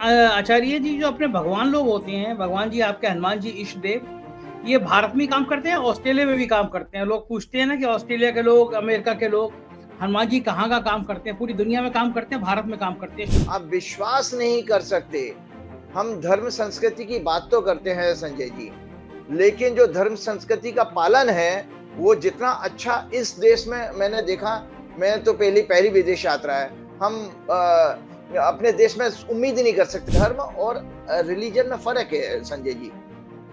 आचार्य जी जो अपने भगवान लोग होते हैं, भगवान जी आपके हनुमान जी इष्ट देव, ये भारत में ही काम करते हैं, ऑस्ट्रेलिया में भी काम करते हैं। लोग पूछते हैं ना कि ऑस्ट्रेलिया के लोग, अमेरिका के लोग, हनुमान जी कहाँ का काम करते हैं? पूरी दुनिया में काम करते हैं, भारत में काम करते हैं। आप विश्वास नहीं कर सकते। हम धर्म संस्कृति की बात तो करते हैं संजय जी, लेकिन जो धर्म संस्कृति का पालन है, वो जितना अच्छा इस देश में मैंने देखा। मैं तो पहली पहली विदेश यात्रा है। हम अपने देश में उम्मीद ही नहीं कर सकते। धर्म और रिलीजन में फर्क है Sanjay ji.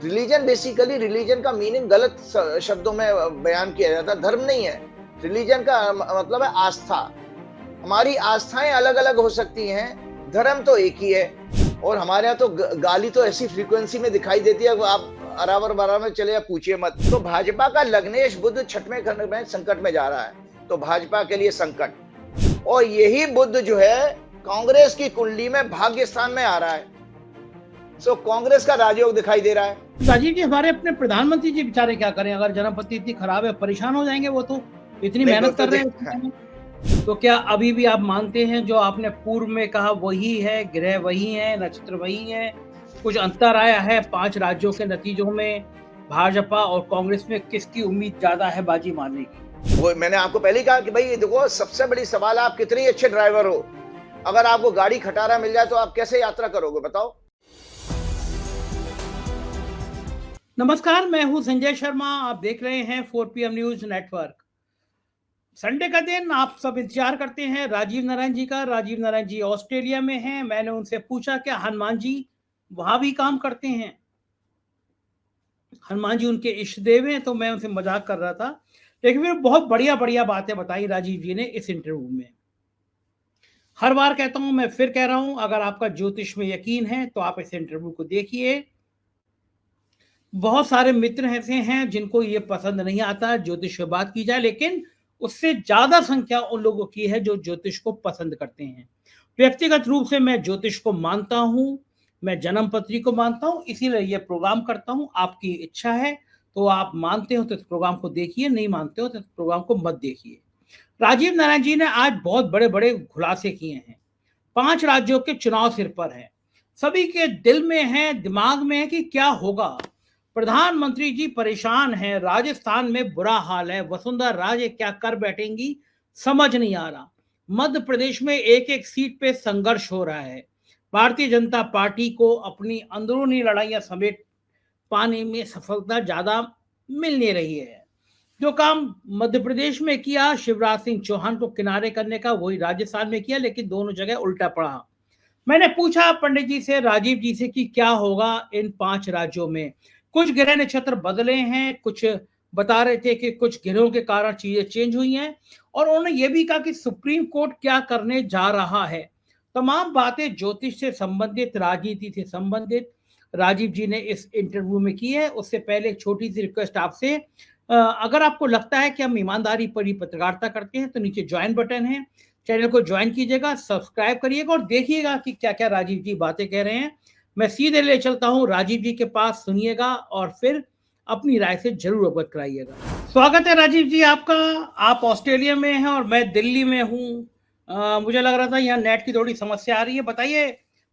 Religion basically, religion का मीनिंग गलत शब्दों में बयान किया जाता है। धर्म नहीं है, रिलीजन का मतलब है आस्था। हमारी आस्थाएं अलग अलग हो सकती हैं, धर्म तो एक ही है। और हमारे यहाँ तो गाली तो ऐसी फ्रीक्वेंसी में दिखाई देती है, आप अरावर बराबर में चले या पूछिए मत। तो भाजपा का लग्नेश बुद्ध छठवें खंड में संकट में जा रहा है, तो भाजपा के लिए संकट। और यही बुद्ध जो है कांग्रेस की कुंडली में भाग्य स्थान में आ रहा है। सो कांग्रेस का राजयोग दिखाई दे रहा है। राजीव जी, हमारे अपने प्रधानमंत्री जी बेचारे क्या करें? अगर जन्मपति इतनी खराब है, परेशान हो जाएंगे वो तो। इतनी नहीं, वो मेहनत तो कर रहे हैं। तो क्या अभी भी आप मानते हैं जो आपने पूर्व में कहा वही है, ग्रह वही है, नक्षत्र वही है? कुछ अंतर आया है 5 राज्यों के नतीजों में? भाजपा और कांग्रेस में किसकी उम्मीद ज्यादा है बाजी मारने की? वो मैंने आपको पहले ही कहा कि भाई देखो, सबसे बड़ी सवाल है आप कितने अच्छे ड्राइवर हो। अगर आपको गाड़ी खटारा मिल जाए तो आप कैसे यात्रा करोगे बताओ। नमस्कार, मैं हूं संजय शर्मा। आप देख रहे हैं 4 PM न्यूज नेटवर्क। संडे का दिन आप सब इंतजार करते हैं राजीव नारायण जी का। राजीव नारायण जी ऑस्ट्रेलिया में हैं। मैंने उनसे पूछा क्या हनुमान जी वहां भी काम करते हैं? हनुमान जी उनके इष्ट देव हैं, तो मैं उनसे मजाक कर रहा था। लेकिन फिर बहुत बढ़िया बढ़िया बातें बताई राजीव जी ने इस इंटरव्यू में। हर बार कहता हूं, मैं फिर कह रहा हूं, अगर आपका ज्योतिष में यकीन है तो आप इस इंटरव्यू को देखिए। बहुत सारे मित्र ऐसे हैं जिनको ये पसंद नहीं आता ज्योतिष पे बात की जाए, लेकिन उससे ज्यादा संख्या उन लोगों की है जो ज्योतिष को पसंद करते हैं। व्यक्तिगत रूप से मैं ज्योतिष को मानता हूं, मैं जन्म पत्री को मानता हूं, इसीलिए ये प्रोग्राम करता हूं। आपकी इच्छा है तो आप मानते हो तो इस प्रोग्राम को देखिए, नहीं मानते हो तो इस प्रोग्राम को मत देखिए। राजीव नारायण जी ने आज बहुत बड़े बड़े खुलासे किए हैं। 5 राज्यों के चुनाव सिर पर है, सभी के दिल में है, दिमाग में है कि क्या होगा। प्रधानमंत्री जी परेशान हैं, राजस्थान में बुरा हाल है, वसुंधरा राजे क्या कर बैठेंगी समझ नहीं आ रहा। मध्य प्रदेश में एक एक सीट पे संघर्ष हो रहा है। भारतीय जनता पार्टी को अपनी अंदरूनी लड़ाइयां समेट पाने में सफलता ज्यादा मिल नहीं रही है। जो काम मध्य प्रदेश में किया शिवराज सिंह चौहान को किनारे करने का, वही राजस्थान में किया, लेकिन दोनों जगह उल्टा पड़ा। मैंने पूछा पंडित जी से, राजीव जी से, कि क्या होगा इन 5 राज्यों में। कुछ ग्रह नक्षत्र बदले हैं, कुछ बता रहे थे कि कुछ ग्रहों के कारण चीजें चेंज हुई हैं, और उन्होंने ये भी कहा कि सुप्रीम कोर्ट क्या करने जा रहा है। तमाम बातें ज्योतिष से संबंधित, राजनीति से संबंधित राजीव जी ने इस इंटरव्यू में की है। उससे पहले एक छोटी सी रिक्वेस्ट आपसे, अगर आपको लगता है कि हम ईमानदारी पर ही पत्रकारिता करते हैं तो नीचे ज्वाइन बटन है, चैनल को ज्वाइन कीजिएगा, सब्सक्राइब करिएगा और देखिएगा कि क्या क्या राजीव जी बातें कह रहे हैं। मैं सीधे ले चलता हूं राजीव जी के पास, सुनिएगा और फिर अपनी राय से जरूर अवगत कराइएगा। स्वागत है राजीव जी आपका। आप ऑस्ट्रेलिया में हैं और मैं दिल्ली में हूं। मुझे लग रहा था यहाँ नेट की थोड़ी समस्या आ रही है। बताइए,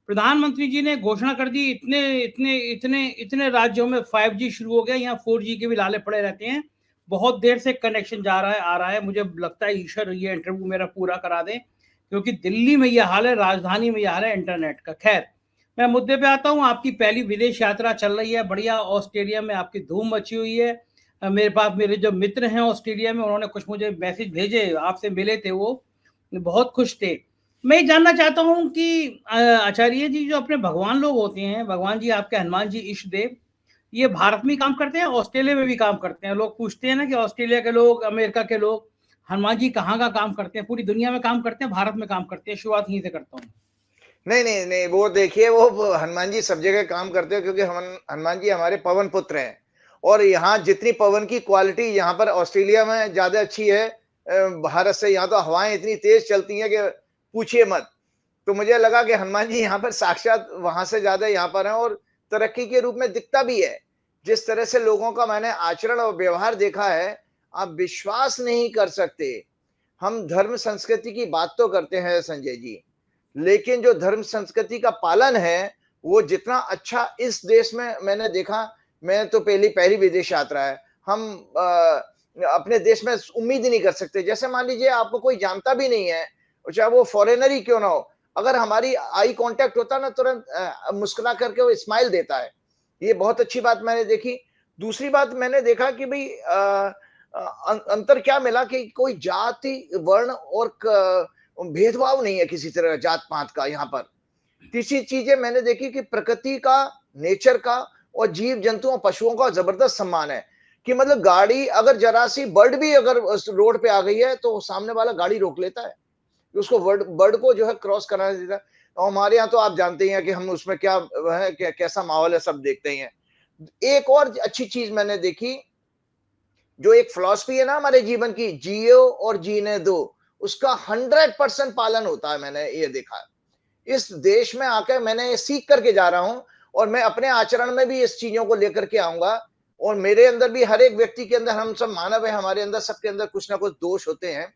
प्रधानमंत्री जी ने घोषणा कर दी, इतने इतने इतने इतने राज्यों में 5G शुरू हो गया, यहाँ 4G के भी लाले पड़े रहते हैं। बहुत देर से कनेक्शन जा रहा है, आ रहा है। मुझे लगता है ईश्वर ये इंटरव्यू मेरा पूरा करा दें, क्योंकि दिल्ली में यह हाल है, राजधानी में यह हाल है इंटरनेट का। खैर, मैं मुद्दे पे आता हूँ। आपकी पहली विदेश यात्रा चल रही है, बढ़िया। ऑस्ट्रेलिया में आपकी धूम मची हुई है। मेरे पास मेरे जो मित्र हैं ऑस्ट्रेलिया में, उन्होंने कुछ मुझे मैसेज भेजे, आपसे मिले थे, वो बहुत खुश थे। मैं ये जानना चाहता हूँ कि आचार्य जी जो अपने भगवान लोग होते हैं, भगवान जी आपके हनुमान जी इष्ट देव, ये भारत में ही काम करते हैं, ऑस्ट्रेलिया में भी काम करते हैं? लोग पूछते हैं ना कि ऑस्ट्रेलिया के लोग, अमेरिका के लोग, हनुमान जी कहाँ का काम करते हैं? पूरी दुनिया में काम करते हैं, भारत में काम करते हैं? शुरुआत यहीं से करता हूँ। नहीं नहीं नहीं, वो देखिए, वो हनुमान जी सब जगह काम करते हैं, क्योंकि हनुमान जी हमारे पवन पुत्र हैं। और यहाँ जितनी पवन की क्वालिटी यहाँ पर ऑस्ट्रेलिया में ज्यादा अच्छी है भारत से। यहाँ तो हवाएं इतनी तेज चलती हैं कि पूछिए मत। तो मुझे लगा कि हनुमान जी यहाँ पर साक्षात वहां से ज्यादा यहाँ पर हैं, और तरक्की के रूप में दिखता भी है। जिस तरह से लोगों का मैंने आचरण और व्यवहार देखा है, आप विश्वास नहीं कर सकते। हम धर्म संस्कृति की बात तो करते हैं संजय जी, लेकिन जो धर्म संस्कृति का पालन है वो जितना अच्छा इस देश में मैंने देखा, मैं तो पहली विदेश यात्रा है, हम अपने देश में उम्मीद ही नहीं कर सकते। जैसे मान लीजिए आपको कोई जानता भी नहीं है, चाहे वो फॉरेनर ही क्यों ना हो, अगर हमारी आई कांटेक्ट होता ना, तुरंत मुस्कुरा करके वो स्माइल देता है। ये बहुत अच्छी बात मैंने देखी। दूसरी बात मैंने देखा कि भाई अंतर क्या मिला कि कोई जाति वर्ण और भेदभाव नहीं है किसी तरह का, जात पात का। यहाँ पर तीसरी चीजें मैंने देखी कि प्रकृति का, नेचर का और जीव जंतुओं पशुओं का जबरदस्त सम्मान है। कि मतलब गाड़ी अगर जरा सी बर्ड भी अगर रोड पे आ गई है तो सामने वाला गाड़ी रोक लेता है, उसको बर्ड को जो है क्रॉस कराने देता है। और हमारे यहाँ तो आप जानते ही हैं कि हम उसमें क्या है, कैसा माहौल है, सब देखते ही हैं। एक और अच्छी चीज मैंने देखी, जो एक फिलॉसफी है ना हमारे जीवन की, जियो और जीने दो, उसका 100% पालन होता है, मैंने ये देखा। इस देश में आकर मैंने ये सीख करके जा रहा हूं और मैं अपने आचरण में भी इस चीजों को लेकर के आऊंगा। और मेरे अंदर भी, हर एक व्यक्ति के अंदर, हम सब मानव है, हमारे अंदर सबके अंदर कुछ ना कुछ दोष होते हैं।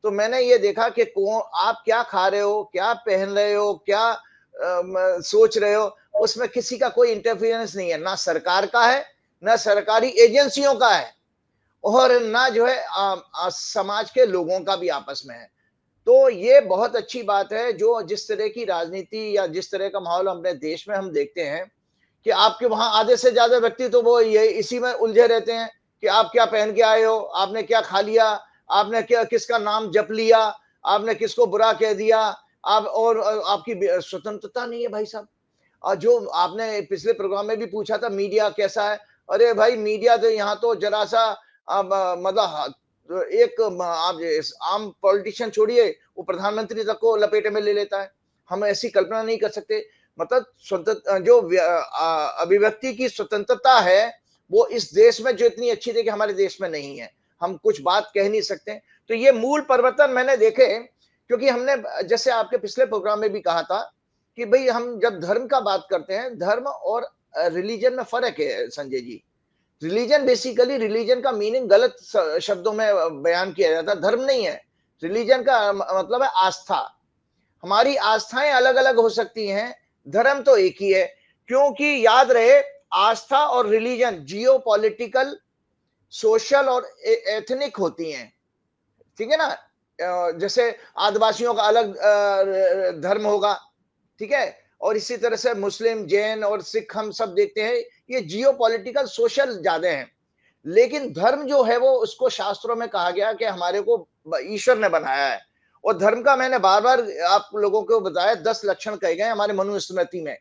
तो मैंने ये देखा कि आप क्या खा रहे हो, क्या पहन रहे हो, क्या सोच रहे हो, उसमें किसी का कोई इंटरफियरेंस नहीं है, ना सरकार का है, ना सरकारी एजेंसियों का है, और ना जो है समाज के लोगों का भी आपस में है। तो ये बहुत अच्छी बात है, जो जिस तरह की राजनीति या जिस तरह का माहौल अपने देश में हम देखते हैं कि आपके वहां आधे से ज्यादा व्यक्ति तो वो ये इसी में उलझे रहते हैं कि आप क्या पहन के आए हो, आपने क्या खा लिया, आपने क्या किसका नाम जप लिया, आपने किसको बुरा कह दिया, आप, और आपकी स्वतंत्रता नहीं है भाई साहब। और जो आपने पिछले प्रोग्राम में भी पूछा था मीडिया कैसा है, अरे भाई मीडिया तो यहाँ तो जरा सा मतलब एक आप आम पॉलिटिशियन छोड़िए, वो प्रधानमंत्री तक को लपेटे में ले लेता है। हम ऐसी कल्पना नहीं कर सकते। मतलब स्वतंत्र जो अभिव्यक्ति की स्वतंत्रता है वो इस देश में जो इतनी अच्छी थी कि हमारे देश में नहीं है, हम कुछ बात कह नहीं सकते। तो ये मूल परिवर्तन मैंने देखे, क्योंकि हमने जैसे आपके पिछले प्रोग्राम में भी कहा था कि भाई हम जब धर्म का बात करते हैं, धर्म और रिलीजन में फर्क है Sanjay ji. Religion basically, religion का मीनिंग गलत शब्दों में बयान किया जाता है, धर्म नहीं है। रिलीजन का मतलब है आस्था। हमारी आस्थाएं अलग अलग हो सकती हैं, धर्म तो एक ही है। क्योंकि याद रहे, आस्था और रिलीजन जियो पॉलिटिकल, सोशल और एथनिक होती हैं, ठीक है ना। जैसे आदिवासियों का अलग धर्म होगा, ठीक है, और इसी तरह से मुस्लिम, जैन और सिख हम सब देखते हैं, ये जियो पॉलिटिकल सोशल ज्यादा है। लेकिन धर्म जो है वो, उसको शास्त्रों में कहा गया कि हमारे को ईश्वर ने बनाया है। और धर्म का मैंने बार बार आप लोगों को बताया, 10 लक्षण कहे गए हमारे मनुस्मृति में।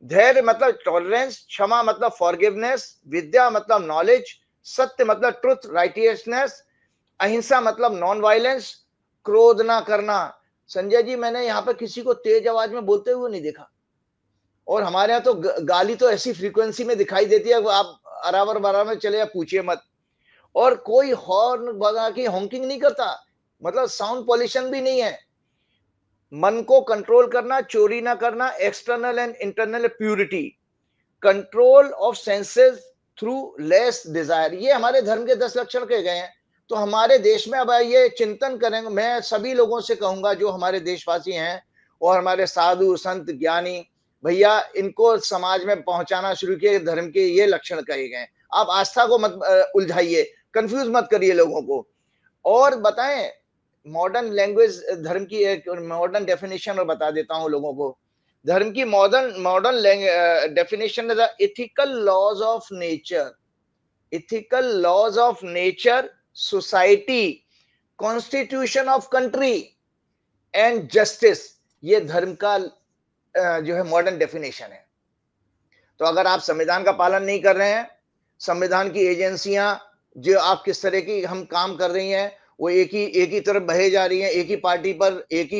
धैर्य मतलब टॉलरेंस, क्षमा मतलब फॉरगिवनेस, विद्या मतलब नॉलेज, सत्य मतलब ट्रुथ राइटियसनेस, अहिंसा मतलब नॉन वायलेंस, क्रोध ना करना। संजय जी, मैंने यहाँ पर किसी को तेज आवाज में बोलते हुए नहीं देखा। और हमारे यहाँ तो गाली तो ऐसी फ्रीक्वेंसी में दिखाई देती है, आप अरावर बराबर चले या पूछिए मत। और कोई हॉर्न बजा के हॉकिंग नहीं करता, मतलब साउंड पॉल्यूशन भी नहीं है। मन को कंट्रोल करना, चोरी ना करना, external and internal purity, control of senses through less desire, ये हमारे धर्म के 10 लक्षण कहे गए हैं। तो हमारे देश में अब ये चिंतन करेंगे, मैं सभी लोगों से कहूंगा जो हमारे देशवासी हैं और हमारे साधु संत ज्ञानी भैया, इनको समाज में पहुंचाना शुरू किए, धर्म के ये लक्षण कहे गए। आप आस्था को मत उलझाइए, कंफ्यूज मत करिए लोगों को। और बताएं मॉडर्न लैंग्वेज, धर्म की एक मॉडर्न डेफिनेशन और बता देता हूं लोगों को। धर्म की modern definition is the ethical laws of nature, ethical laws of nature, society, constitution of country and justice. ये धर्म का जो है मॉडर्न डेफिनेशन है। तो अगर आप संविधान का पालन नहीं कर रहे हैं, संविधान की एजेंसियां जो आप किस तरह की हम काम कर रही हैं, वो एक ही तरफ बहे जा रही हैं, एक ही पार्टी पर, एक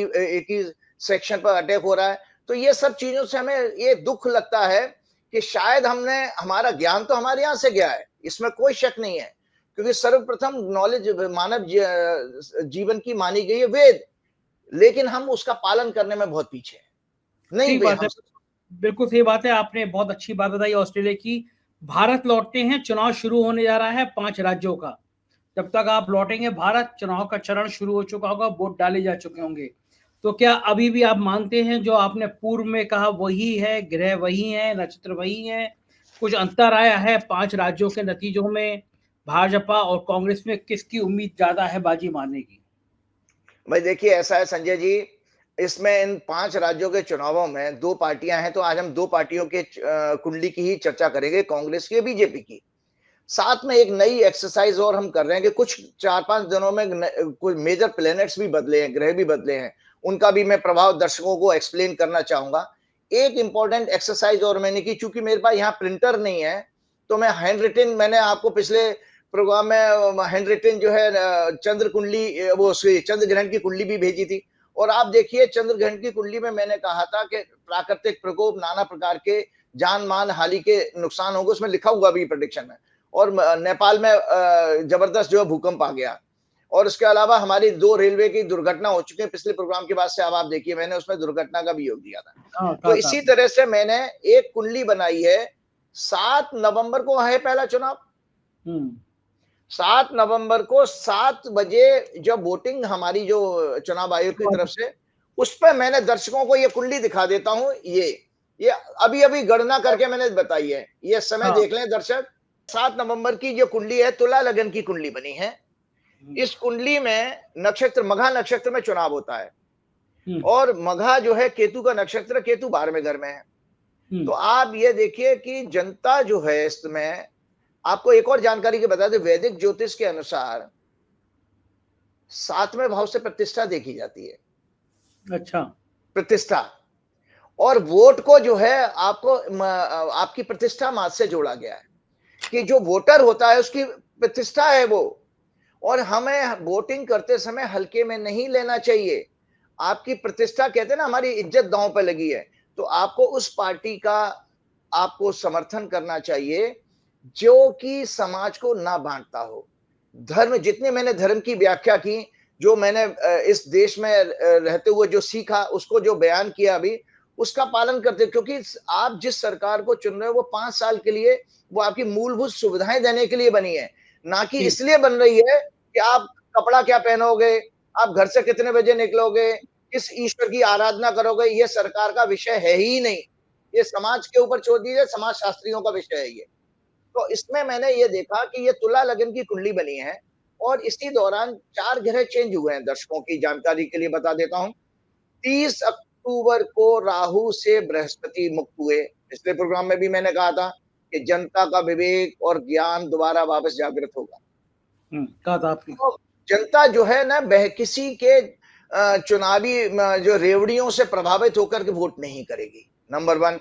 ही सेक्शन पर अटैक हो रहा है, तो ये सब चीजों से हमें ये दुख लगता है कि शायद हमारा ज्ञान तो हमारे यहाँ से गया है, इसमें कोई शक नहीं है। क्योंकि सर्वप्रथम नॉलेज मानव जीवन की मानी गई है वेद, लेकिन हम उसका पालन करने में बहुत पीछे हैं। नहीं बात है, बिल्कुल सही बात है, आपने बहुत अच्छी बात बताई ऑस्ट्रेलिया की। भारत लौटते हैं, चुनाव शुरू होने जा रहा है 5 राज्यों का। जब तक आप लौटेंगे भारत, चुनाव का चरण शुरू हो चुका होगा, वोट डाले जा चुके होंगे। तो क्या अभी भी आप मानते हैं जो आपने पूर्व में कहा वही है, ग्रह वही हैं, नक्षत्र वही हैं? कुछ अंतर आया है 5 राज्यों के नतीजों में? भाजपा और कांग्रेस में किसकी उम्मीद ज़्यादा है बाजी मारने की? भाई देखिए, ऐसा है संजय जी, इसमें इन 5 राज्यों के चुनावों में 2 पार्टियां हैं, तो आज हम 2 पार्टियों के कुंडली की ही चर्चा करेंगे, कांग्रेस की, बीजेपी की। साथ में एक नई एक्सरसाइज और हम कर रहे हैं कि कुछ 4-5 दिनों में कुछ मेजर प्लैनेट्स भी बदले हैं, ग्रह भी बदले हैं। उनका भी मैं प्रभाव दर्शकों को एक्सप्लेन करना चाहूँगा। एक इम्पोर्टेंट एक्सरसाइज और मैंने की, चूँकि मेरे पास यहाँ प्रिंटर नहीं है, तो मैं हैंड रिटेन, मैंने आपको पिछले प्रोग्राम में हैंड रिटेन जो है चंद्र कुंडली वो उसकी चंद्र ग्रहण की कुंडली भी भेजी थी। और आप देखिए चंद्र ग्रहण की कुंडली में मैंने कहा था कि प्राकृतिक प्रकोप, नाना प्रकार के जान-माल, हानि के नुकसान होंगे, उसमें लिखा हुआ भी प्रेडिक्शन है। और नेपाल में जबरदस्त जो है भूकंप आ गया। और उसके अलावा हमारी 2 रेलवे की दुर्घटना हो चुकी है पिछले प्रोग्राम के बाद से, अब आप देखिए मैंने उसमें दुर्घटना का भी योग दिया था। हाँ, तो कहा था इसी आपने। तरह से मैंने एक कुंडली बनाई है। 7 नवंबर को है पहला चुनाव। हुँ। 7 नवंबर को 7 बजे जब वोटिंग हमारी जो चुनाव आयोग की तरफ से, उस पे मैंने दर्शकों को ये कुंडली दिखा देता हूँ। ये अभी-अभी गणना करके मैंने बताई है। ये समय हाँ। देख लें दर्शक। 7 नवंबर की जो कुंडली है, तुला लगन की कुंडली बनी है। हुँ, इस कुंडली में नक्षत्र मघा नक्षत्र में चुनाव होता है। हुँ, और मघा जो है केतु का नक्षत्र, केतु 12वें घर में है। हुँ। तो आप ये देखिए कि जनता जो है इसमें, आपको एक और जानकारी की बता दें, वैदिक ज्योतिष के अनुसार 7वें भाव से प्रतिष्ठा देखी जाती है। अच्छा। प्रतिष्ठा। और वोट को जो है आपको आपकी प्रतिष्ठा मास से जोड़ा गया है कि जो वोटर होता है उसकी प्रतिष्ठा है वो। और हमें वोटिंग करते समय हल्के में नहीं लेना चाहिए। आपकी प्रतिष्ठा, कहते हैं ना हमारी इज्जत दांव पे लगी है, तो आपको उस पार्टी का आपको समर्थन करना चाहिए जो कि समाज को ना बांटता हो। धर्म, जितने मैंने धर्म की व्याख्या की, जो मैंने इस देश में रहते हुए जो सीखा, उसको जो बयान किया अभी, उसका पालन करते, क्योंकि आप जिस सरकार को चुन रहे हो वो 5 साल के लिए वो आपकी मूलभूत सुविधाएं देने के लिए बनी है, ना कि ठीक। इसलिए बन रही है कि आप कपड़ा क्या पहनोगे, आप घर से कितने बजे निकलोगे, किस ईश्वर की आराधना करोगे, ये सरकार का विषय है ही नहीं। ये समाज के ऊपर छोड़ दीजिए, समाज शास्त्रियों का विषय है ये। तो इसमें मैंने ये देखा कि ये तुला लगन की कुंडली बनी है। और इसी दौरान 4 ग्रह चेंज हुए हैं, दर्शकों की जानकारी के लिए बता देता हूँ। 30 अक्टूबर को राहु से बृहस्पति मुक्त हुए। पिछले प्रोग्राम में भी मैंने कहा था कि जनता का विवेक और ज्ञान दोबारा वापस जागृत होगा। हुँ, कहा था आपने। तो जनता जो है ना, वह किसी के चुनावी जो रेवड़ियों से प्रभावित होकर के वोट नहीं करेगी, नंबर 1।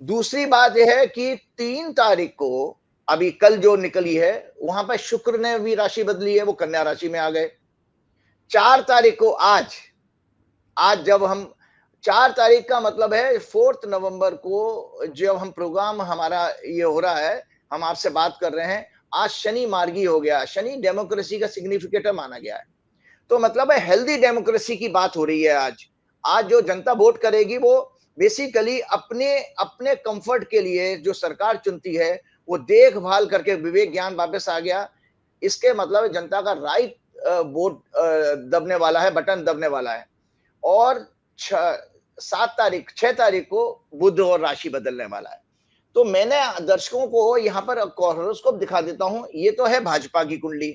दूसरी बात यह है कि 3 तारीख को, अभी कल जो निकली है, वहां पर शुक्र ने भी राशि बदली है, वो कन्या राशि में आ गए। 4 तारीख को, आज जब हम 4 तारीख का मतलब है 4 नवंबर को जब हम प्रोग्राम हमारा ये हो रहा है, हम आपसे बात कर रहे हैं, आज शनि मार्गी हो गया। शनि डेमोक्रेसी का सिग्निफिकेटर माना गया है। तो मतलब है हेल्दी डेमोक्रेसी की बात हो रही है आज। आज जो जनता वोट करेगी वो बेसिकली अपने अपने कंफर्ट के लिए जो सरकार चुनती है, वो देखभाल करके विवेक ज्ञान वापस आ गया। इसके मतलब है जनता का राइट वोट दबने वाला है, बटन दबने वाला है। और 6 तारीख को बुध और राशि बदलने वाला है। तो मैंने दर्शकों को यहाँ पर हॉरोस्कोप दिखा देता हूँ। ये तो है भाजपा की कुंडली,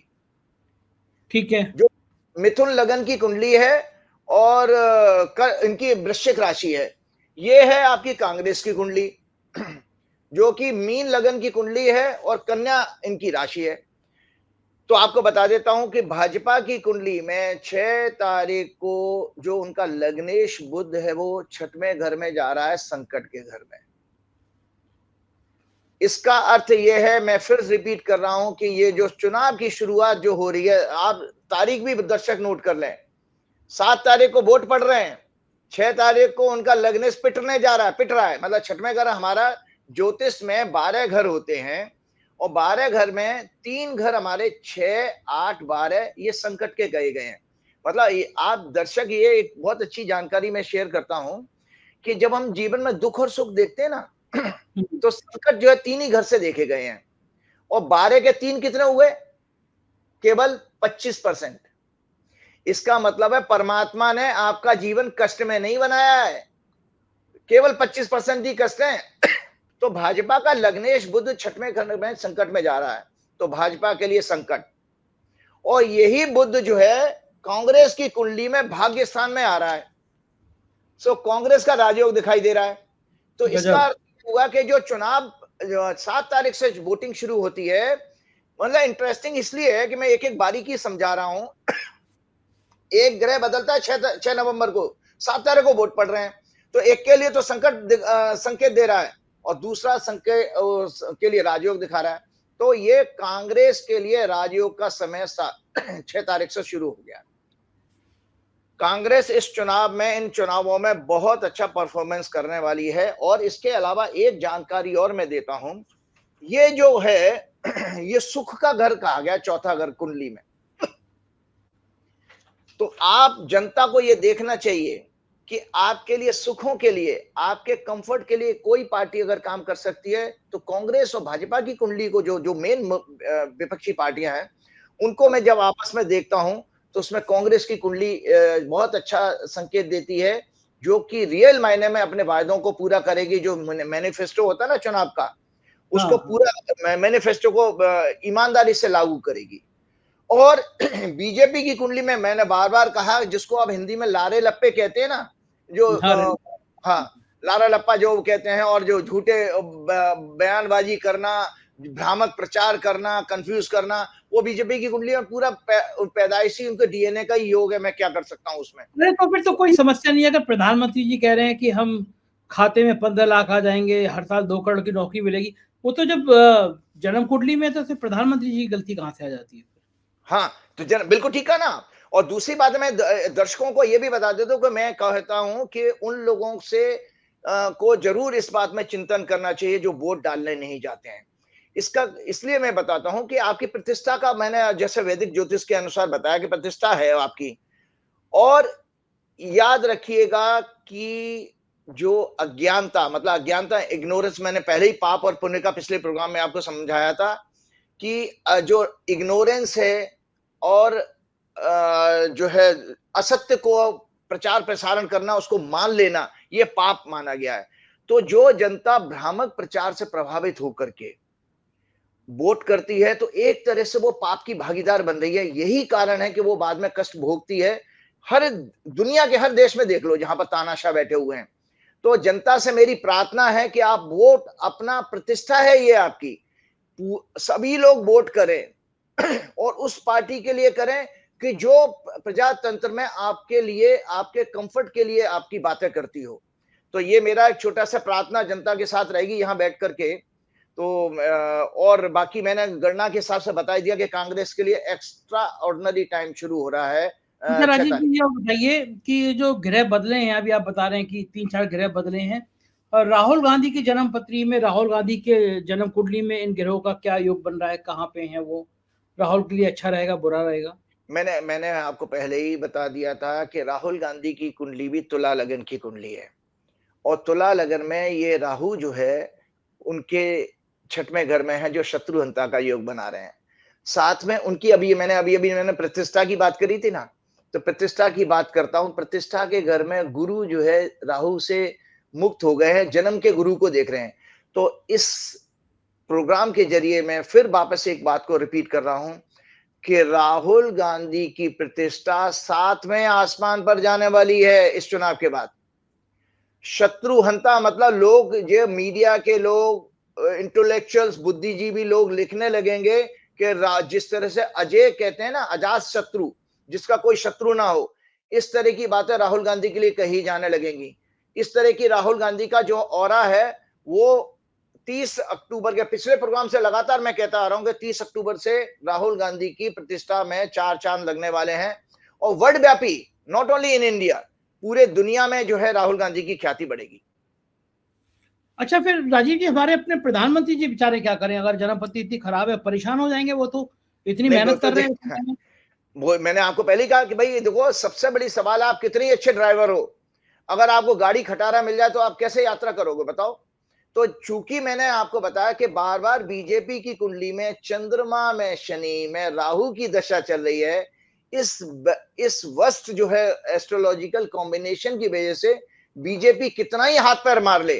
ठीक है। जो मिथुन लगन की कुंडली है। और इनकी वृश्चिक राशि है। ये है आपकी कांग्रेस की कुंडली जो कि मीन लगन की कुंडली है और कन्या इनकी राशि है। तो आपको बता देता हूं कि भाजपा की कुंडली में 6 तारीख को जो उनका लग्नेश बुध है, वो 6वें घर में जा रहा है, संकट के घर में। इसका अर्थ यह है, मैं फिर रिपीट कर रहा हूं कि ये जो चुनाव की शुरुआत जो हो रही है, आप तारीख भी दर्शक नोट कर लें। 7 तारीख को वोट पड़ रहे हैं, 6 तारीख को उनका लग्नेश पिट रहा है, मतलब 6वें घर हमारा ज्योतिष में 12 घर होते हैं। और 12 घर में 3 घर हमारे 6, 8, 12 ये संकट के गए हैं। मतलब आप दर्शक, ये एक बहुत अच्छी जानकारी मैं शेयर करता हूं कि जब हम जीवन में दुख और सुख देखते हैं ना हुँ, तो संकट जो है 3 ही घर से देखे गए हैं। और 12 के 3 कितने हुए? केवल 25%। इसका मतलब है परमात्मा ने आपका जीवन कष्ट में नहीं बनाया है, केवल 25% ही कष्ट है। तो भाजपा का लग्नेश बुध छठवें घर में संकट में जा रहा है, तो भाजपा के लिए संकट। और यही बुध जो है कांग्रेस की कुंडली में भाग्य स्थान में आ रहा है, सो कांग्रेस का राजयोग दिखाई दे रहा है। तो इसका गजब। अर्थ हुआ कि जो चुनाव 7 तारीख से वोटिंग शुरू होती है, मतलब इंटरेस्टिंग इसलिए है कि मैं एक एक बारीकी समझा रहा हूं। एक ग्रह बदलता है 6 नवंबर को, 7 तारीख को वोट पड़ रहे हैं, तो एक के लिए तो संकेत दे रहा है और दूसरा संकेत के लिए राजयोग दिखा रहा है। तो ये कांग्रेस के लिए राजयोग का समय 6 तारीख से शुरू हो गया। कांग्रेस इस चुनाव में, इन चुनावों में बहुत अच्छा परफॉर्मेंस करने वाली है। और इसके अलावा एक जानकारी और मैं देता हूं, ये जो है ये सुख का घर कहा गया, चौथा घर कुंडली में। तो आप जनता को ये देखना चाहिए कि आपके लिए, सुखों के लिए, आपके कंफर्ट के लिए कोई पार्टी अगर काम कर सकती है तो कांग्रेस और भाजपा की कुंडली को, जो मेन विपक्षी पार्टियां हैं, उनको मैं जब आपस में देखता हूं तो उसमें कांग्रेस की कुंडली बहुत अच्छा संकेत देती है, जो कि रियल मायने में अपने वायदों को पूरा करेगी। जो मैनिफेस्टो होता है ना चुनाव का, हाँ उसको हाँ। पूरा मैनिफेस्टो को ईमानदारी से लागू करेगी। और बीजेपी की कुंडली में मैंने बार बार कहा, जिसको आप हिंदी में लारे लप्पे कहते हैं ना, जो अरे हाँ, लारा लप्पा जो कहते हैं, और जो झूठे बयानबाजी करना, भ्रामक प्रचार करना, कंफ्यूज करना, वो बीजेपी की कुंडली में पूरा पैदाइशी उनके डीएनए का ही योग है। मैं क्या कर सकता हूँ उसमें। नहीं, तो फिर तो कोई समस्या नहीं है। अगर प्रधानमंत्री जी कह रहे हैं कि हम खाते में 15 लाख आ जाएंगे, हर साल 2 करोड़ की नौकरी मिलेगी, वो तो जब जन्म कुंडली में, तो फिर प्रधानमंत्री जी की गलती कहाँ से आ जाती है? हाँ, तो बिल्कुल ठीक है ना। और दूसरी बात, मैं दर्शकों को यह भी बता देता हूं कि मैं कहता हूं कि उन लोगों से को जरूर इस बात में चिंतन करना चाहिए जो वोट डालने नहीं जाते हैं। इसका इसलिए मैं बताता हूं कि आपकी प्रतिष्ठा का, मैंने जैसे वैदिक ज्योतिष के अनुसार बताया कि प्रतिष्ठा है आपकी। और याद रखिएगा कि जो अज्ञानता, मतलब अज्ञानता, इग्नोरेंस, मैंने पहले ही पाप और पुण्य का पिछले प्रोग्राम में आपको समझाया था कि जो इग्नोरेंस है और जो है असत्य को प्रचार प्रसारण करना, उसको मान लेना, ये पाप माना गया है। तो जो जनता भ्रामक प्रचार से प्रभावित होकर के वोट करती है, तो एक तरह से वो पाप की भागीदार बन रही है। यही कारण है कि वो बाद में कष्ट भोगती है। हर दुनिया के हर देश में देख लो जहां पर तानाशाह बैठे हुए हैं। तो जनता से मेरी प्रार्थना है कि आप वोट, अपना प्रतिष्ठा है ये आपकी, सभी लोग वोट करें और उस पार्टी के लिए करें कि जो प्रजातंत्र में आपके लिए, आपके कंफर्ट के लिए आपकी बातें करती हो। तो ये मेरा एक छोटा सा प्रार्थना जनता के साथ रहेगी यहां बैठ करके। तो और बाकी मैंने गणना के हिसाब से बता दिया कि कांग्रेस के लिए एक्स्ट्रा ऑर्डिनरी टाइम शुरू हो रहा है अच्छा 6 राजीव तारीख। जी, ये बताइए कि जो ग्रह बदले हैं, अभी आप बता रहे हैं कि 3-4 ग्रह बदले हैं, और राहुल गांधी की जन्म पत्री में, राहुल गांधी के जन्म कुंडली में इन ग्रहों का क्या योग बन रहा है, कहाँ पे हैं वो? राहुल के लिए अच्छा रहेगा, बुरा रहेगा? मैंने आपको पहले ही बता दिया था कि राहुल गांधी की कुंडली भी तुला लगन की कुंडली है। और तुला लगन में ये राहु जो है उनके 6वें घर में है, जो शत्रुहंता का योग बना रहे हैं। साथ में उनकी अभी मैंने प्रतिष्ठा की बात करी थी ना, तो प्रतिष्ठा की बात करता हूं। प्रतिष्ठा के घर में गुरु जो है राहु से मुक्त हो गए हैं, जन्म के गुरु को देख रहे हैं। तो इस प्रोग्राम के जरिए मैं फिर वापस एक बात को रिपीट कर रहा हूं कि राहुल गांधी की प्रतिष्ठा 7वें आसमान पर जाने वाली है इस चुनाव के बाद। शत्रुहंता मतलब लोग, जो मीडिया के लोग, इंटेलेक्चुअल्स, बुद्धिजीवी लोग लिखने लगेंगे कि जिस तरह से अजय कहते हैं ना, अजात शत्रु, जिसका कोई शत्रु ना हो, इस तरह की बातें राहुल गांधी के लिए कही जाने लगेंगी। इस तरह की राहुल गांधी का जो ऑरा है वो 30 अक्टूबर के पिछले प्रोग्राम से लगातार मैं कहता आ रहा हूं कि 30 अक्टूबर से राहुल गांधी की प्रतिष्ठा में 4 चांद लगने वाले हैं। और वर्ल्ड व्यापी, नॉट ओनली इन इंडिया, पूरे दुनिया में जो है राहुल गांधी की ख्याति बढ़ेगी। अच्छा, फिर राजीव जी, हमारे अपने प्रधानमंत्री जी बेचारे क्या करें? अगर जन्म पत्री इतनी खराब है, परेशान हो जाएंगे वो तो, इतनी नहीं, वो मेहनत तो कर रहे देख, हैं। वो मैंने आपको पहले ही कहा कि भाई देखो, सबसे बड़ी सवाल है आप कितनी अच्छे ड्राइवर हो। अगर आपको गाड़ी खटारा मिल जाए तो आप कैसे यात्रा करोगे बताओ। तो चूंकि मैंने आपको बताया कि बार बार बीजेपी की कुंडली में चंद्रमा में शनि में राहु की दशा चल रही है, इस वस्त जो है एस्ट्रोलॉजिकल कॉम्बिनेशन की वजह से बीजेपी कितना ही हाथ पैर मार ले,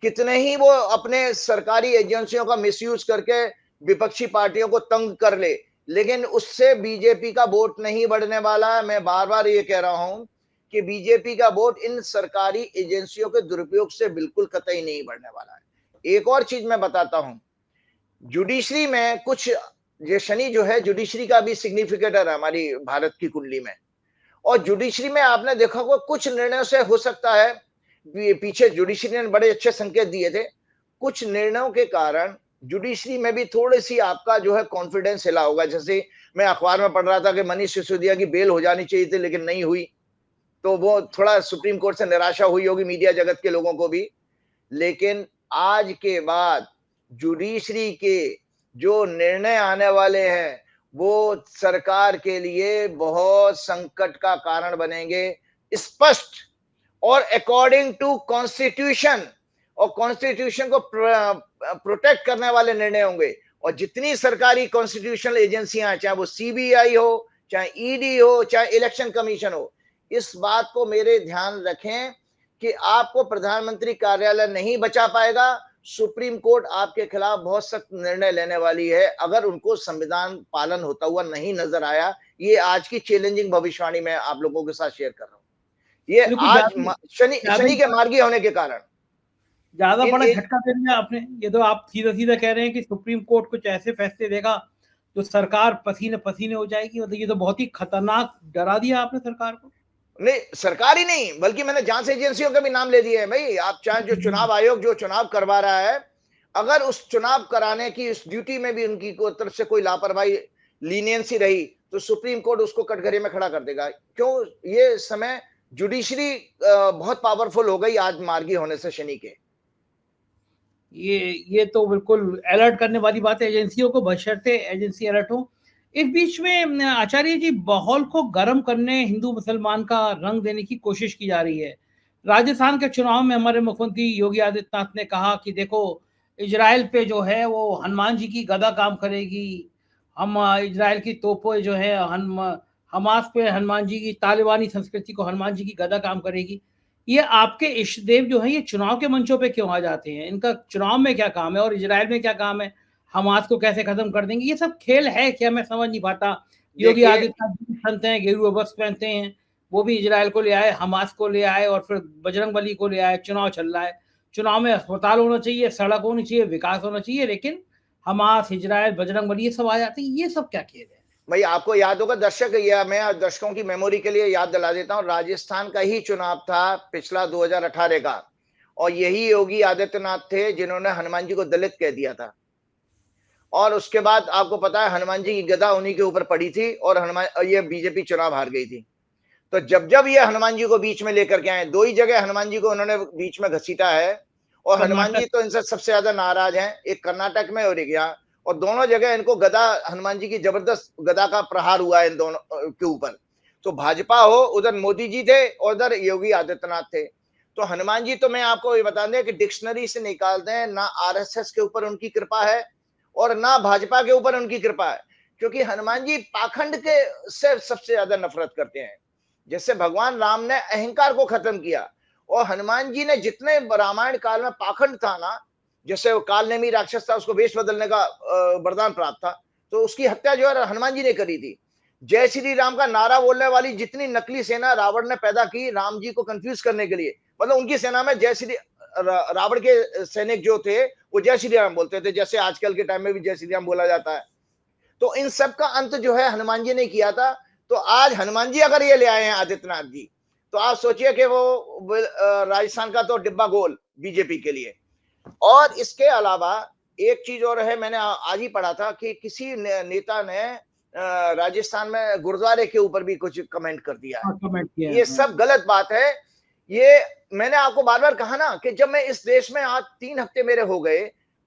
कितने ही वो अपने सरकारी एजेंसियों का मिसयूज करके विपक्षी पार्टियों को तंग कर ले, लेकिन उससे बीजेपी का वोट नहीं बढ़ने वाला है। मैं बार बार ये कह रहा हूं कि बीजेपी का वोट इन सरकारी एजेंसियों के दुरुपयोग से बिल्कुल कतई नहीं बढ़ने वाला है। एक और चीज मैं बताता हूं, जुडिशरी में कुछ, ये शनि जो है जुडिशरी का भी सिग्निफिकेटर है हमारी भारत की कुंडली में, और जुडिशरी में आपने देखा होगा कुछ निर्णयों से हो सकता है, पीछे जुडिशरी ने बड़े अच्छे संकेत दिए थे, कुछ निर्णयों के कारण जुडिशरी में भी थोड़ी सी आपका जो है कॉन्फिडेंस हिला होगा। जैसे मैं अखबार में पढ़ रहा था कि मनीष सिसोदिया की बेल हो जानी चाहिए थी लेकिन नहीं हुई, तो वो थोड़ा सुप्रीम कोर्ट से निराशा हुई होगी मीडिया जगत के लोगों को भी। लेकिन आज के बाद जुडिशरी के जो निर्णय आने वाले हैं वो सरकार के लिए बहुत संकट का कारण बनेंगे, स्पष्ट और अकॉर्डिंग टू कॉन्स्टिट्यूशन, और कॉन्स्टिट्यूशन को प्रोटेक्ट करने वाले निर्णय होंगे। और जितनी सरकारी कॉन्स्टिट्यूशनल एजेंसियां, चाहे वो सीबीआई हो, चाहे ईडी हो, चाहे इलेक्शन कमीशन हो, इस बात को मेरे ध्यान रखें कि आपको प्रधानमंत्री कार्यालय नहीं बचा पाएगा। सुप्रीम कोर्ट आपके खिलाफ बहुत सख्त निर्णय लेने वाली है अगर उनको संविधान पालन होता हुआ नहीं नजर आया। ये आज की चैलेंजिंग भविष्यवाणी मैं आप लोगों के साथ शेयर कर रहा हूँ। ये बिल्कुल आज ज्यादा शनि के मार्गी होने के कारण ज्यादा इन बड़ा झटका दे दिया आपने। ये तो आप सीधा सीधा कह रहे हैं कि सुप्रीम कोर्ट कुछ ऐसे फैसले देगा तो सरकार पसीने पसीने हो जाएगी। मतलब ये तो बहुत ही खतरनाक डरा दिया आपने सरकार को। नहीं, सरकार ही नहीं बल्कि मैंने जांच एजेंसियों के भी नाम ले दिए हैं भाई। आप चाहे जो चुनाव आयोग जो चुनाव करवा रहा है, अगर उस चुनाव कराने की उस ड्यूटी में भी उनकी तरफ से कोई लापरवाही, लीनियंसी रही तो सुप्रीम कोर्ट उसको कटघरे में खड़ा कर देगा। क्यों? ये समय जुडिशरी बहुत पावरफुल हो गई आज मार्गी होने से शनि के। ये तो बिल्कुल अलर्ट करने वाली बात है एजेंसियों को, बशर्ते एजेंसी अलर्ट हो। इस बीच में आचार्य जी, माहौल को गर्म करने हिंदू मुसलमान का रंग देने की कोशिश की जा रही है। राजस्थान के चुनाव में हमारे मुख्यमंत्री योगी आदित्यनाथ ने कहा कि देखो, इजराइल पे जो है वो हनुमान जी की गदा काम करेगी। हम इजराइल की तोपें जो है हमास पे हनुमान जी की, तालिबानी संस्कृति को हनुमान जी की गदा काम करेगी। ये आपके इष्ट देव जो है ये चुनाव के मंचों पे क्यों आ जाते हैं? इनका चुनाव में क्या काम है और इजराइल में क्या काम है? हमास को कैसे खत्म कर देंगे? ये सब खेल है क्या? मैं समझ नहीं पाता। योगी देखिए, आदित्यनाथ जी संत हैं, गेरुआ वस्त्र पहनते हैं, वो भी इजराइल को ले आए, हमास को ले आए और फिर बजरंग बली को ले आए। चुनाव चल रहा है, चुनाव में अस्पताल होना चाहिए, सड़क होनी चाहिए, विकास होना चाहिए, लेकिन हमास, इजराइल, बजरंग बली ये सब आ जाते हैं। ये सब क्या खेल है? भाई आपको याद होगा दर्शक, या मैं दर्शकों की मेमोरी के लिए याद दिला देता हूँ, राजस्थान का ही चुनाव था पिछला 2018 का, और यही योगी आदित्यनाथ थे जिन्होंने हनुमान जी को दलित कह दिया था। और उसके बाद आपको पता है हनुमान जी की गदा उन्हीं के ऊपर पड़ी थी और ये बीजेपी चुनाव हार गई थी। तो जब जब ये हनुमान जी को बीच में लेकर के आए, दो ही जगह हनुमान जी को उन्होंने बीच में घसीटा है, और हनुमान जी तो इनसे सबसे ज्यादा नाराज हैं, एक कर्नाटक में और एक यहाँ, और दोनों जगह इनको गदा, हनुमान जी की जबरदस्त गदा का प्रहार हुआ इन दोनों के ऊपर। तो भाजपा हो, उधर मोदी जी थे और उधर योगी आदित्यनाथ थे। तो हनुमान जी तो मैं आपको ये बता दें कि डिक्शनरी से निकाल दें, ना आरएसएस के ऊपर उनकी कृपा है और ना भाजपा के ऊपर उनकी कृपा है, क्योंकि हनुमान जी पाखंड के से सबसे ज्यादा नफरत करते हैं। जैसे भगवान राम ने अहंकार को खत्म किया, और हनुमान जी ने जितने रामायण काल में पाखंड था ना, जैसे वो काल नेमी राक्षस था, उसको वेश बदलने का वरदान प्राप्त था, तो उसकी हत्या जो है हनुमान जी ने करी थी। जय श्री राम का नारा बोलने वाली जितनी नकली सेना रावण ने पैदा की राम जी को कंफ्यूज करने के लिए, मतलब उनकी सेना में जय श्री रावण के सैनिक जो थे वो जय श्री राम बोलते थे, जैसे आजकल के टाइम में भी जय श्री राम बोला जाता है। तो इन सब का अंत जो है हनुमान जी ने किया था। तो आज हनुमान जी अगर ये ले आए हैं आदित्यनाथ जी, तो आप सोचिए कि वो राजस्थान का तो डिब्बा गोल बीजेपी के लिए। और इसके अलावा एक चीज और है, मैंने आज ही पढ़ा था कि किसी नेता ने राजस्थान में गुरुद्वारे के ऊपर भी कुछ कमेंट कर दिया है। कमेंट किया ये सब गलत बात है। ये मैंने आपको बार बार कहा ना कि जब मैं इस देश में आज 3 हफ्ते मेरे हो गए,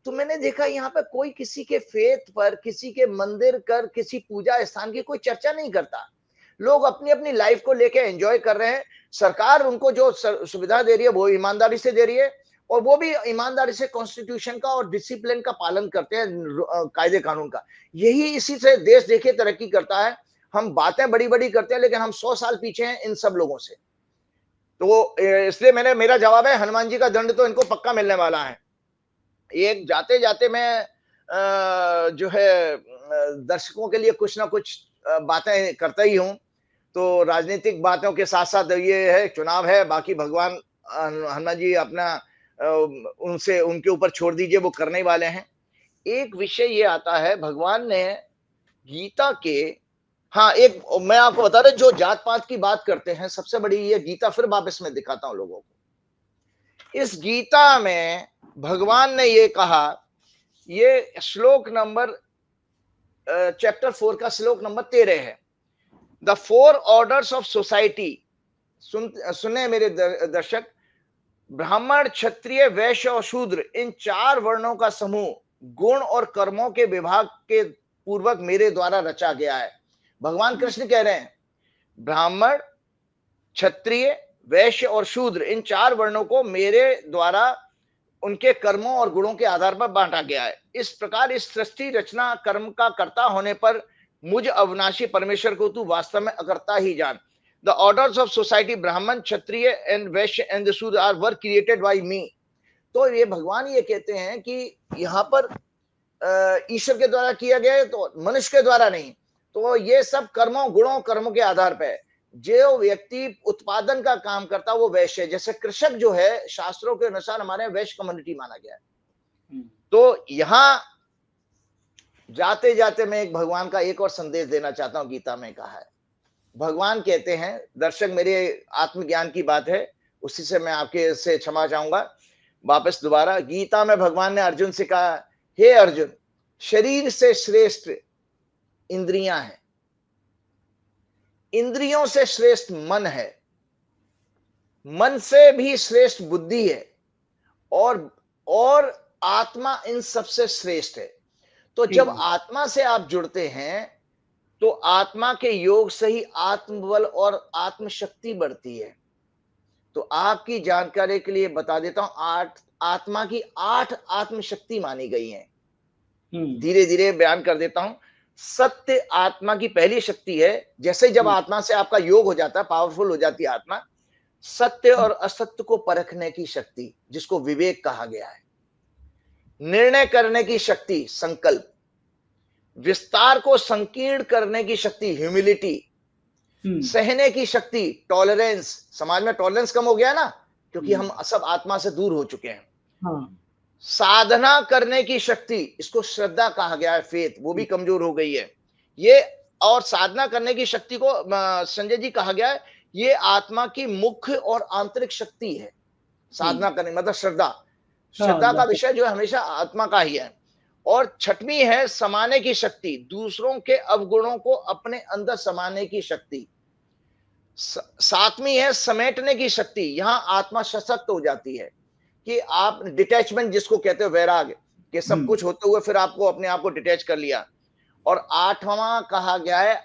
तो मैंने देखा यहाँ पे कोई किसी के फेथ पर, किसी के मंदिर कर, किसी पूजा स्थान की कोई चर्चा नहीं करता। लोग अपनी अपनी लाइफ को लेके एंजॉय कर रहे हैं। सरकार उनको जो सुविधा दे रही है वो ईमानदारी से दे रही है, और वो भी ईमानदारी से कॉन्स्टिट्यूशन का और डिसिप्लिन का पालन करते हैं, कायदे कानून का। यही इसी से देश देखिए तरक्की करता है। हम बातें बड़ी बड़ी करते हैं लेकिन हम 100 साल पीछे हैं इन सब लोगों से। तो इसलिए मेरा जवाब है, हनुमान जी का दंड तो इनको पक्का मिलने वाला है। एक जाते जाते मैं जो है दर्शकों के लिए कुछ ना कुछ बातें करता ही हूँ। तो राजनीतिक बातों के साथ साथ ये है, चुनाव है, बाकी भगवान हनुमान जी अपना उनसे उनके ऊपर छोड़ दीजिए, वो करने ही वाले हैं। एक विषय ये आता है, भगवान ने गीता के, हाँ, एक मैं आपको बता रहा, जो जात पात की बात करते हैं, सबसे बड़ी ये गीता, फिर वापस मैं दिखाता हूं लोगों को। इस गीता में भगवान ने ये कहा, ये श्लोक नंबर चैप्टर 4 का श्लोक नंबर 13 है। द 4 ऑर्डर्स ऑफ सोसाइटी, सुने मेरे दर्शक, ब्राह्मण, क्षत्रिय, वैश्य और शूद्र, इन 4 वर्णों का समूह गुण और कर्मों के विभाग के पूर्वक मेरे द्वारा रचा गया है। भगवान कृष्ण कह रहे हैं, ब्राह्मण, क्षत्रिय, वैश्य और शूद्र, इन 4 वर्णों को मेरे द्वारा उनके कर्मों और गुणों के आधार पर बांटा गया है। इस प्रकार इस सृष्टि रचना कर्म का कर्ता होने पर मुझ अविनाशी परमेश्वर को तू वास्तव में अकर्ता ही जान। द ऑर्डर्स ऑफ सोसाइटी, ब्राह्मण, क्षत्रिय एंड वैश्य एंड द शूद्र आर वर क्रिएटेड बाय मी। तो ये भगवान ये कहते हैं कि यहाँ पर ईश्वर के द्वारा किया गया है, तो मनुष्य के द्वारा नहीं। तो ये सब कर्मों, गुणों, कर्मों के आधार पर है। जो व्यक्ति उत्पादन का काम करता है वो वैश्य है। जैसे कृषक जो है, शास्त्रों के अनुसार हमारे वैश्य कम्युनिटी माना गया है। तो यहां जाते जाते मैं एक भगवान का एक और संदेश देना चाहता हूं। गीता में कहा है, भगवान कहते हैं, दर्शक मेरे आत्मज्ञान की बात है, उसी से मैं आपके से क्षमा चाहूंगा वापस दोबारा। गीता में भगवान ने अर्जुन से कहा, हे अर्जुन, शरीर से श्रेष्ठ इंद्रियां हैं, इंद्रियों से श्रेष्ठ मन है, मन से भी श्रेष्ठ बुद्धि है, और आत्मा इन सबसे श्रेष्ठ है। तो जब आत्मा से आप जुड़ते हैं तो आत्मा के योग से ही आत्मबल और आत्मशक्ति बढ़ती है। तो आपकी जानकारी के लिए बता देता हूं, आत्मा की 8 आत्मशक्ति मानी गई हैं। धीरे धीरे बयान कर देता हूं। सत्य आत्मा की पहली शक्ति है। जैसे जब आत्मा से आपका योग हो जाता है, पावरफुल हो जाती है आत्मा, सत्य और असत्य को परखने की शक्ति, जिसको विवेक कहा गया है। निर्णय करने की शक्ति, संकल्प। विस्तार को संकीर्ण करने की शक्ति, ह्यूमिलिटी। सहने की शक्ति, टॉलरेंस। समाज में टॉलरेंस कम हो गया ना, क्योंकि हम सब आत्मा से दूर हो चुके हैं। साधना करने की शक्ति, इसको श्रद्धा कहा गया है, फेथ, वो भी कमजोर हो गई है ये। और साधना करने की शक्ति को संजय जी कहा गया है, ये आत्मा की मुख्य और आंतरिक शक्ति है। साधना करने मतलब श्रद्धा का विषय जो हमेशा आत्मा का ही है। और छठवीं है समाने की शक्ति, दूसरों के अवगुणों को अपने अंदर समाने की शक्ति। सातवीं है समेटने की शक्ति, यहां आत्मा सशक्त हो जाती है कि आप डिटैचमेंट जिसको कहते हो, वैराग्य, कि सब कुछ होते हुए फिर आपको अपने आप को डिटैच कर लिया। और 8वां कहा गया है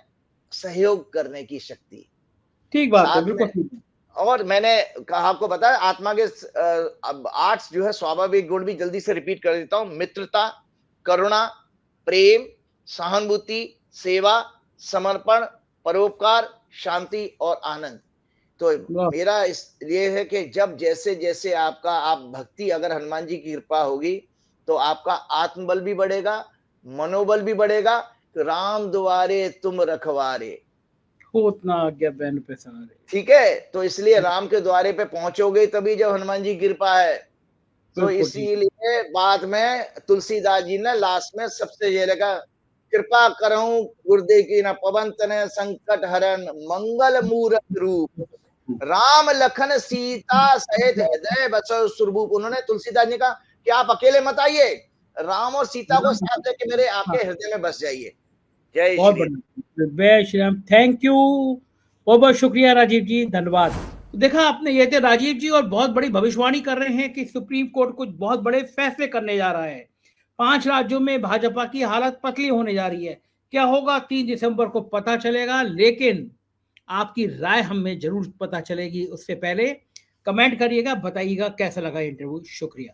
सहयोग करने की शक्ति। ठीक बात है, बिल्कुल ठीक। और मैंने कहा, आपको बताया, आत्मा के 8 जो है स्वाभाविक गुण भी जल्दी से रिपीट कर देता हूं। मित्रता, करुणा, प्रेम, सहानुभूति, सेवा, समर्पण, परोपकार, शांति और आनंद। तो मेरा ये है कि जब जैसे जैसे आप भक्ति, अगर हनुमान जी की कृपा होगी तो आपका आत्मबल भी बढ़ेगा, मनोबल भी बढ़ेगा। तो राम द्वारे तुम रखवारे, उतना आज्ञा बहन पे सहारे। ठीक है, तो इसलिए राम के द्वारे पे पहुंचोगे तभी जब हनुमान जी की कृपा है। तो इसीलिए बाद में तुलसीदास जी ने लास्ट में सबसे ये लगा, कृपा करऊं गुरुदेव की न पवन तनय संकट हरण, मंगल मूरत रूप, राम लखन सीता सहित हृदय बसो सुरभूप। उन्होंने, तुलसीदास ने कहा कि आप अकेले मत आइए, राम और सीता को साथ लेके मेरे आपके हृदय में बस जाइए। जय श्री राम। थैंक यू, बहुत बहुत शुक्रिया राजीव जी, धन्यवाद। देखा आपने, ये थे राजीव जी, और बहुत बड़ी भविष्यवाणी कर रहे हैं कि सुप्रीम कोर्ट कुछ बहुत बड़े फैसले करने जा रहा है। 5 राज्यों में भाजपा की हालत पतली होने जा रही है। क्या होगा 3 दिसंबर को पता चलेगा, लेकिन आपकी राय हमें जरूर पता चलेगी। उससे पहले कमेंट करिएगा, बताइएगा कैसा लगा इंटरव्यू। शुक्रिया।